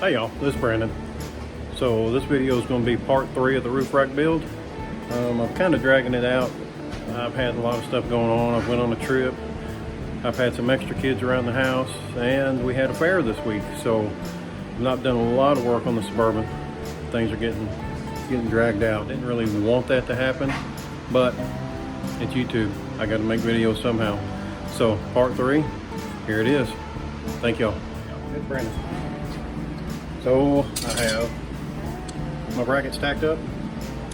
Hey y'all, this is Brandon. So this video is going to be part 3 of the roof rack build. I'm kind of dragging it out. I've had a lot of stuff going on. I went on a trip. I've had some extra kids around the house, and we had a fair this week. So I've not done a lot of work on the Suburban. Things are getting dragged out. Didn't really want that to happen, but it's YouTube. I got to make videos somehow. So part 3, here it is. Thank y'all. It's Brandon. So I have my brackets tacked up.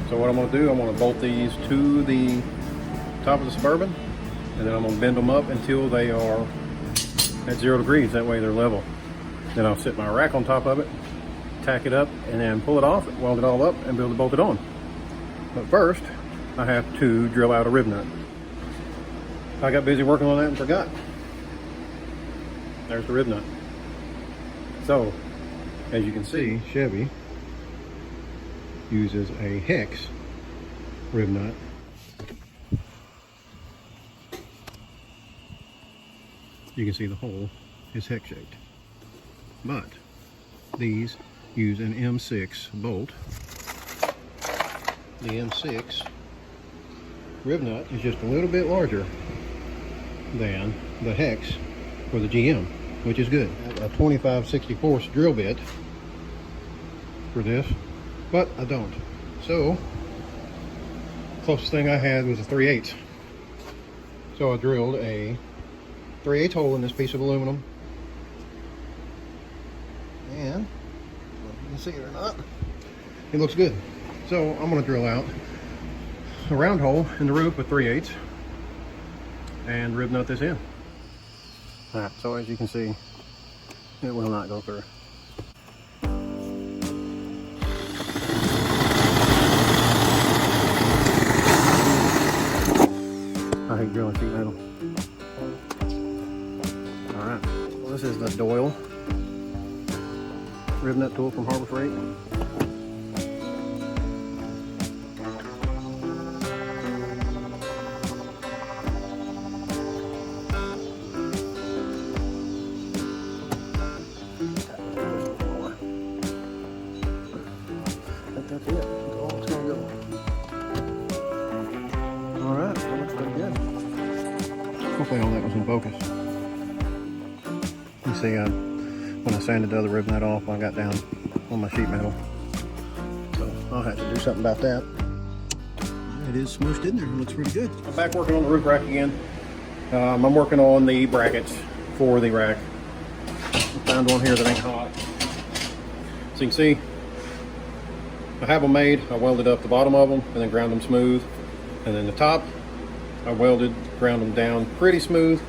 So what I'm going to do, I'm going to bolt these to the top of the Suburban, and then I'm going to bend them up until they are at 0 degrees. That way they're level. Then I'll sit my rack on top of it, tack it up, and then pull it off, weld it all up, and be able to bolt it on. But first, I have to drill out a Rivnut. I got busy working on that and forgot. There's the Rivnut. So, as you can see, Chevy uses a hex Rivnut. You can see the hole is hex shaped. But these use an M6 bolt. The M6 Rivnut is just a little bit larger than the hex for the GM, which is good. A 25/64 drill bit for this, but I don't. So closest thing I had was a 3/8. So I drilled a 3/8 hole in this piece of aluminum, and you can see it or not, it looks good. So I'm going to drill out a round hole in the roof with 3/8 and Rivnut this in. Alright, so as you can see, it will not go through. I hate drilling sheet metal. Alright, well, this is the Doyle Rivnut tool from Harbor Freight. That's it. That's all it's gonna go. Alright, that looks pretty good. Hopefully all that was in focus. You see, when I sanded the other Rivnut off, I got down on my sheet metal. So I'll have to do something about that. It is smooshed in there. It looks pretty good. I'm back working on the roof rack again. I'm working on the brackets for the rack. I found one here that ain't hot. So you can see, I have them made. I welded up the bottom of them and then ground them smooth. And then the top, I welded, ground them down pretty smooth.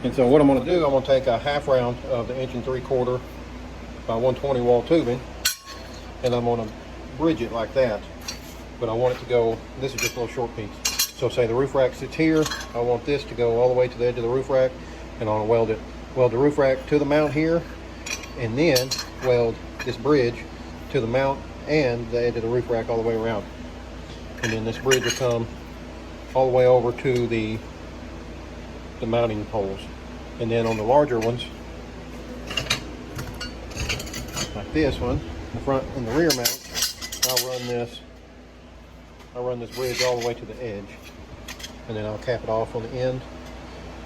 And so what I'm going to do, I'm going to take a half round of the 1 3/4 by 120 wall tubing, and I'm going to bridge it like that. But I want it to go, this is just a little short piece. So say the roof rack sits here, I want this to go all the way to the edge of the roof rack, and I'm going to weld the roof rack to the mount here, and then weld this bridge to the mount and the edge of the roof rack all the way around. And then this bridge will come all the way over to the mounting holes. And then on the larger ones, like this one, the front and the rear mount, I'll run this bridge all the way to the edge. And then I'll cap it off on the end,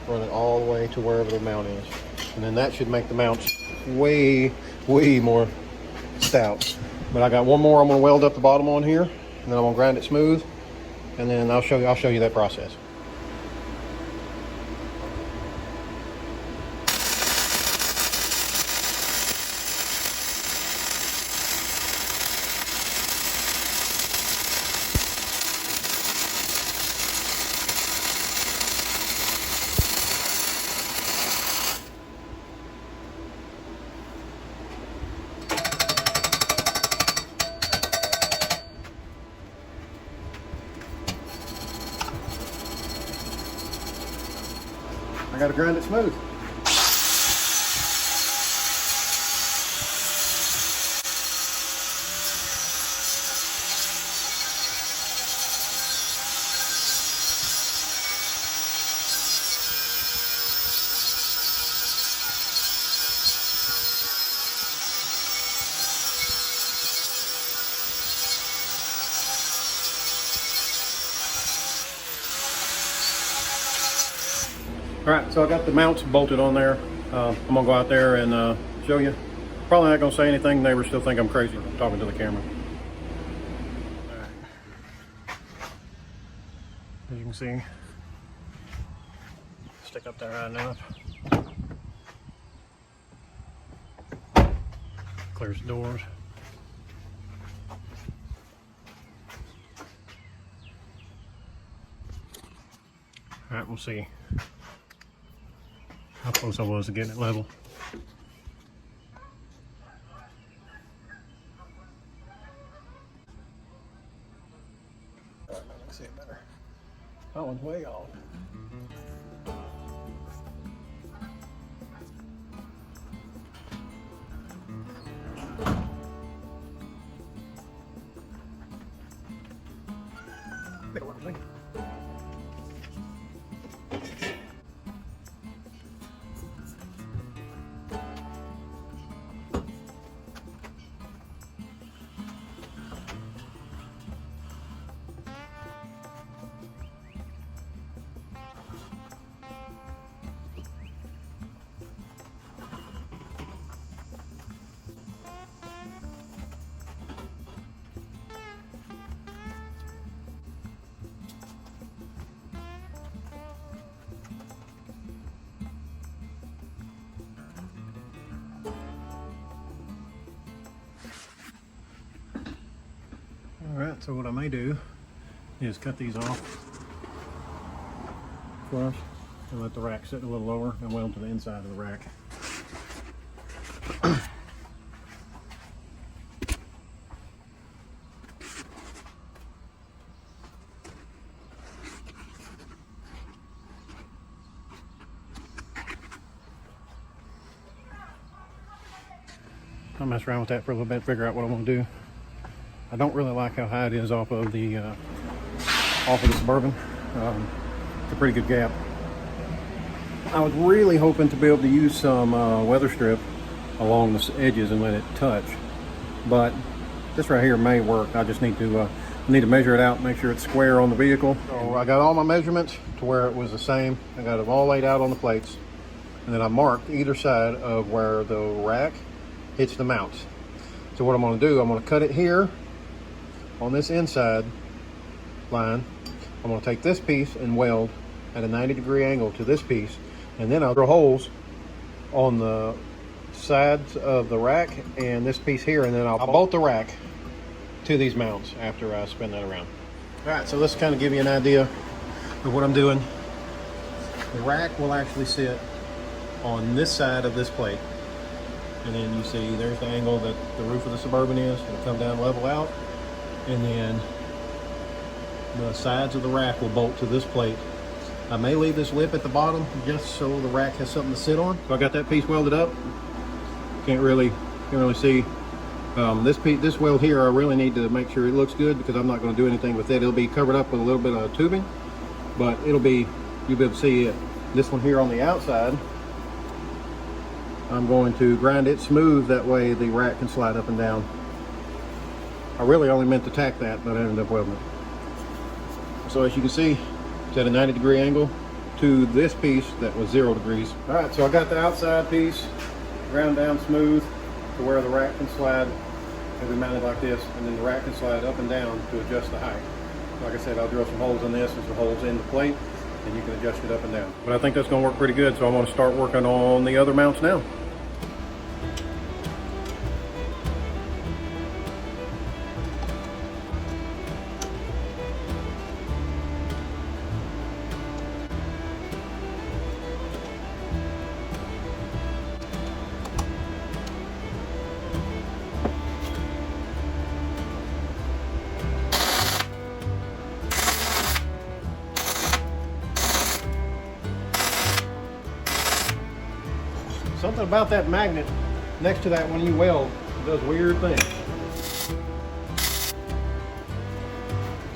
run it all the way to wherever the mount is. And then that should make the mounts way more stout. But I got one more I'm going to weld up the bottom on here, and then I'm going to grind it smooth, and then I'll show you that process. I gotta grind it smooth. All right, so I got the mounts bolted on there. I'm gonna go out there and show you. Probably not gonna say anything. Neighbors still think I'm crazy talking to the camera. All right. As you can see, stick up there high enough. Clears the doors. All right, we'll see how close I was to getting it level. All right, I can see it better. That one's way off. Alright, so what I may do is cut these off flush and let the rack sit a little lower and weld to the inside of the rack. I'll mess around with that for a little bit, figure out what I want to do. I don't really like how high it is off of the Suburban. It's a pretty good gap. I was really hoping to be able to use some weather strip along the edges and let it touch, but this right here may work. I just need to measure it out, make sure it's square on the vehicle. So I got all my measurements to where it was the same. I got them all laid out on the plates, and then I marked either side of where the rack hits the mounts. So what I'm going to do, I'm going to cut it here on this inside line. I'm going to take this piece and weld at a 90-degree angle to this piece, and then I'll drill holes on the sides of the rack and this piece here, and then I'll bolt the rack to these mounts after I spin that around. All right, so let's kind of give you an idea of what I'm doing. The rack will actually sit on this side of this plate, and then you see there's the angle that the roof of the Suburban is. It'll come down, level out, and then the sides of the rack will bolt to this plate. I may leave this lip at the bottom just so the rack has something to sit on. So I got that piece welded up. Can't really see this weld here. I really need to make sure it looks good because I'm not going to do anything with it. It'll be covered up with a little bit of tubing, but you'll be able to see it. This one here on the outside, I'm going to grind it smooth, that way the rack can slide up and down. I really only meant to tack that, but I ended up welding it. So as you can see, it's at a 90-degree angle to this piece that was 0 degrees. All right, so I got the outside piece ground down smooth to where the rack can slide. It'll be mounted like this, and then the rack can slide up and down to adjust the height. Like I said, I'll drill some holes in this and some holes in the plate, and you can adjust it up and down. But I think that's going to work pretty good, so I'm going to start working on the other mounts now. Something about that magnet next to that when you weld does weird things.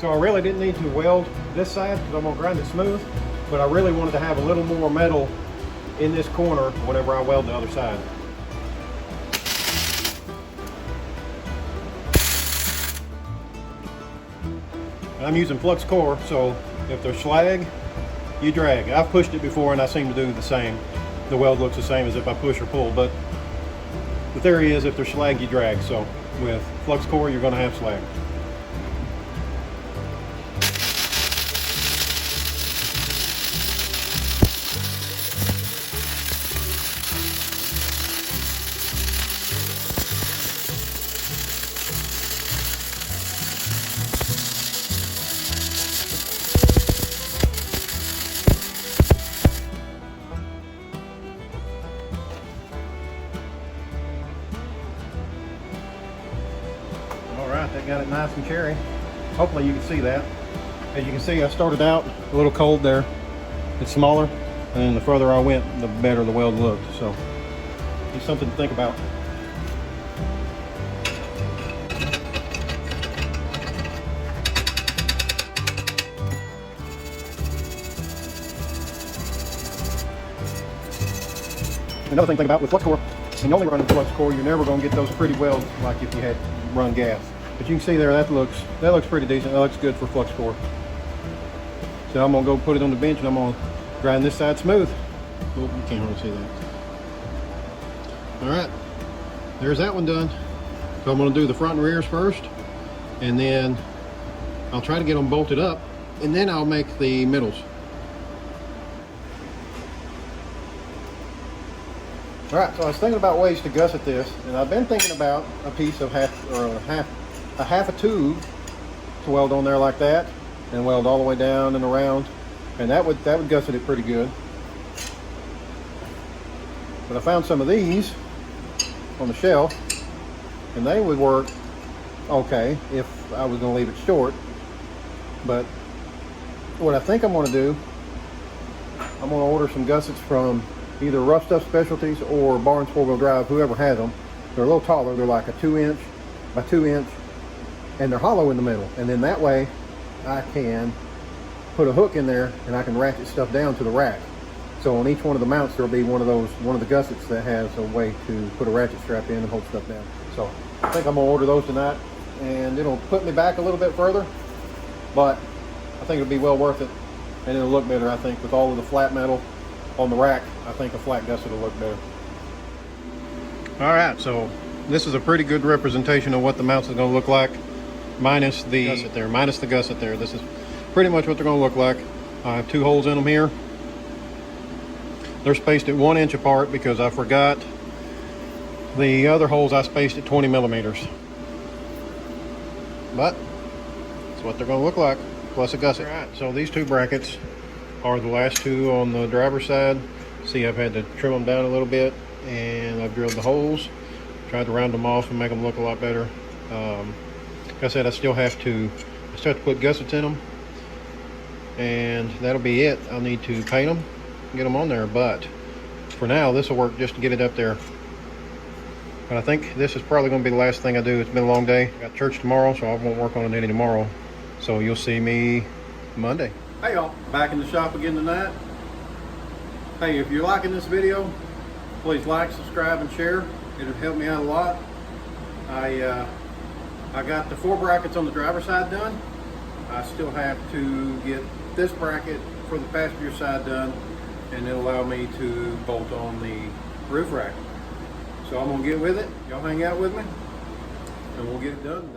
So I really didn't need to weld this side because I'm going to grind it smooth, but I really wanted to have a little more metal in this corner whenever I weld the other side. I'm using flux core, so if there's slag you drag. I've pushed it before and I seem to do the same. The weld looks the same as if I push or pull, but the theory is if there's slag, you drag. So with flux core, you're going to have slag. That got it nice and cherry. Hopefully you can see that. As you can see, I started out a little cold there. It's smaller, and then the further I went, the better the weld looked. So it's something to think about. Another thing to think about with flux core, when you only run flux core, you're never going to get those pretty welds like if you had run gas. But you can see there, that looks pretty decent. That looks good for flux core. So I'm gonna go put it on the bench and I'm gonna grind this side smooth. Oh, you can't really see that. All right, there's that one done. So I'm gonna do the front and rears first, and then I'll try to get them bolted up, and then I'll make the middles. All right, so I was thinking about ways to gusset this, and I've been thinking about a piece of half a tube to weld on there like that, and weld all the way down and around, and that would gusset it pretty good. But I found some of these on the shelf, and they would work okay if I was going to leave it short. But what I think I'm going to do, I'm going to order some gussets from either Rough Stuff Specialties or Barnes 4-wheel drive, whoever has them. They're a little taller. They're like a 2-inch by 2-inch, and they're hollow in the middle. And then that way I can put a hook in there and I can ratchet stuff down to the rack. So on each one of the mounts there'll be one of the gussets that has a way to put a ratchet strap in and hold stuff down. So I think I'm gonna order those tonight, and it'll put me back a little bit further, but I think it'll be well worth it, and it'll look better. I think with all of the flat metal on the rack, I think a flat gusset will look better. All right, so this is a pretty good representation of what the mounts is going to look like, minus the gusset there. This is pretty much what they're going to look like. I have 2 holes in them here. They're spaced at 1 inch apart because I forgot the other holes I spaced at 20 millimeters. But that's what they're going to look like, plus a gusset. All right, so these 2 brackets are the last 2 on the driver's side. See, I've had to trim them down a little bit, and I've drilled the holes, tried to round them off and make them look a lot better. Like I said, I still have to put gussets in them, and that'll be it. I'll need to paint them, get them on there, but for now this will work just to get it up there. But I think this is probably going to be the last thing I do. It's been a long day. Got church tomorrow, so I won't work on it any tomorrow. So you'll see me Monday. Hey y'all, back in the shop again tonight. Hey, if you're liking this video, please like, subscribe, and share. It'll help me out a lot. I got the 4 brackets on the driver's side done. I still have to get this bracket for the passenger side done, and it'll allow me to bolt on the roof rack. So I'm gonna get with it. Y'all hang out with me, and we'll get it done today.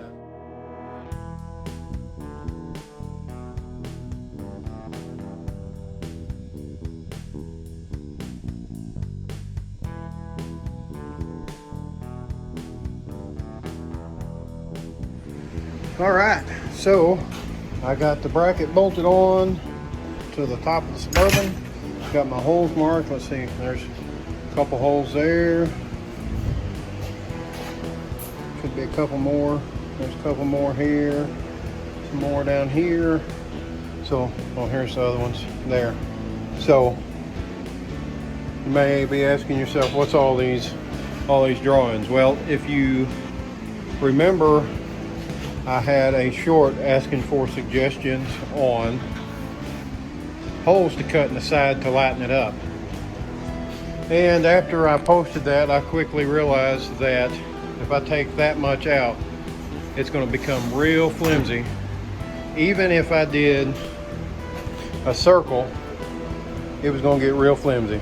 All right, so I got the bracket bolted on to the top of the Suburban. Got my holes marked. Let's see, there's a couple holes there. Could be a couple more. There's a couple more here. Some more down here. So, oh, here's the other ones there. So, you may be asking yourself, what's all these drawings? Well, if you remember, I had a short asking for suggestions on holes to cut in the side to lighten it up. And after I posted that, I quickly realized that if I take that much out, it's going to become real flimsy. Even if I did a circle it was going to get real flimsy.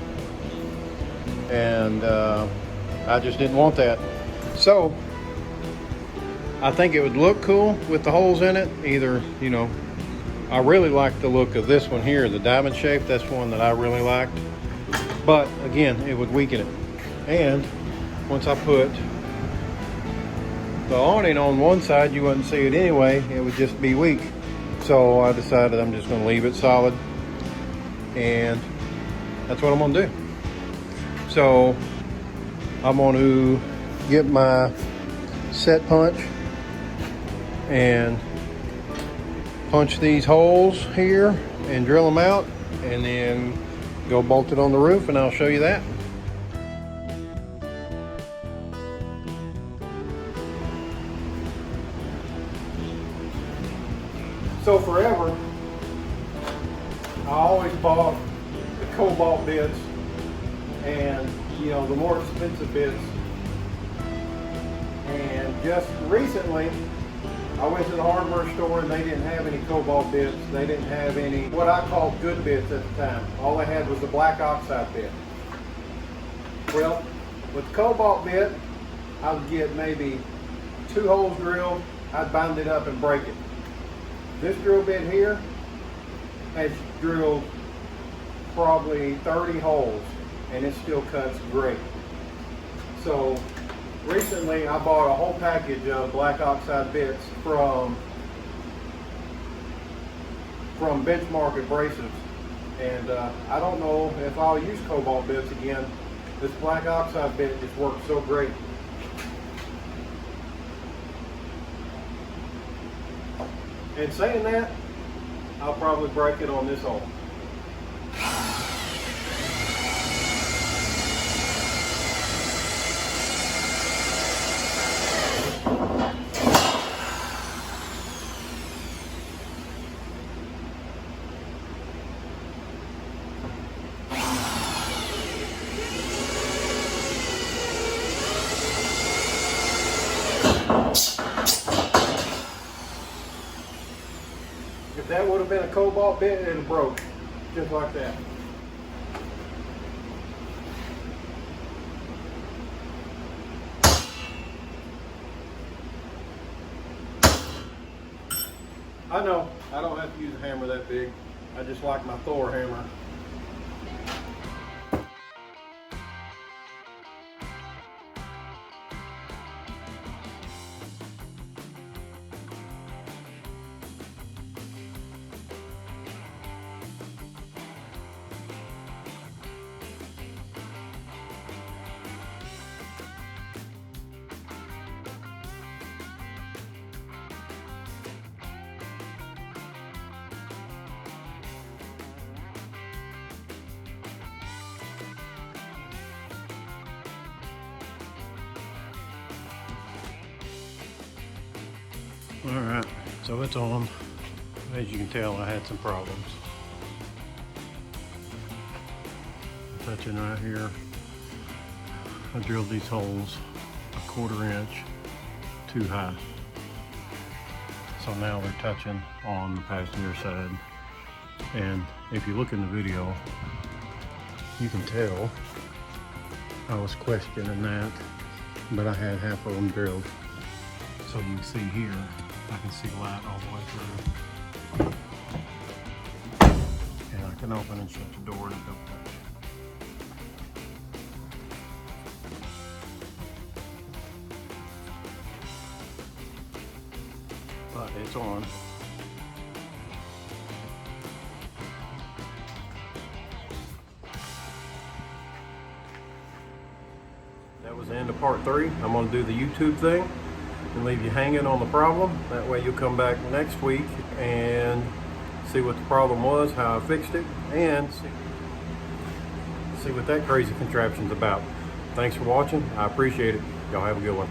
And I just didn't want that. So I think it would look cool with the holes in it. Either, you know, I really like the look of this one here, the diamond shape. That's one that I really liked. But again, it would weaken it. And once I put the awning on one side, you wouldn't see it anyway. It would just be weak. So I decided I'm just going to leave it solid. And that's what I'm going to do. So I'm going to get my set punch and punch these holes here and drill them out, and then go bolt it on the roof, and I'll show you that. So forever, I always bought the cobalt bits, and you know, the more expensive bits. And just recently, I went to the hardware store and they didn't have any cobalt bits. They didn't have any what I called good bits at the time. All they had was the black oxide bit. Well, with the cobalt bit, I would get maybe 2 holes drilled. I'd bind it up and break it. This drill bit here has drilled probably 30 holes, and it still cuts great. So recently I bought a whole package of black oxide bits from Benchmark Abrasives, and I don't know if I'll use cobalt bits again. This black oxide bit just works so great. And saying that, I'll probably break it on this hole. If that would have been a cobalt bit, it'd have broke, just like that. I know, I don't have to use a hammer that big. I just like my Thor hammer. Alright, so it's on. As you can tell, I had some problems. Touching right here, I drilled these holes 1/4 inch too high. So now they're touching on the passenger side. And if you look in the video, you can tell I was questioning that, but I had half of them drilled. So you can see here, I can see light all the way through. And I can open and shut the door and it don't touch. But it's on. That was the end of part 3. I'm going to do the YouTube thing and leave you hanging on the problem. That way you'll come back next week and see what the problem was, how I fixed it, and see what that crazy contraption's about. Thanks for watching. I appreciate it. Y'all have a good one.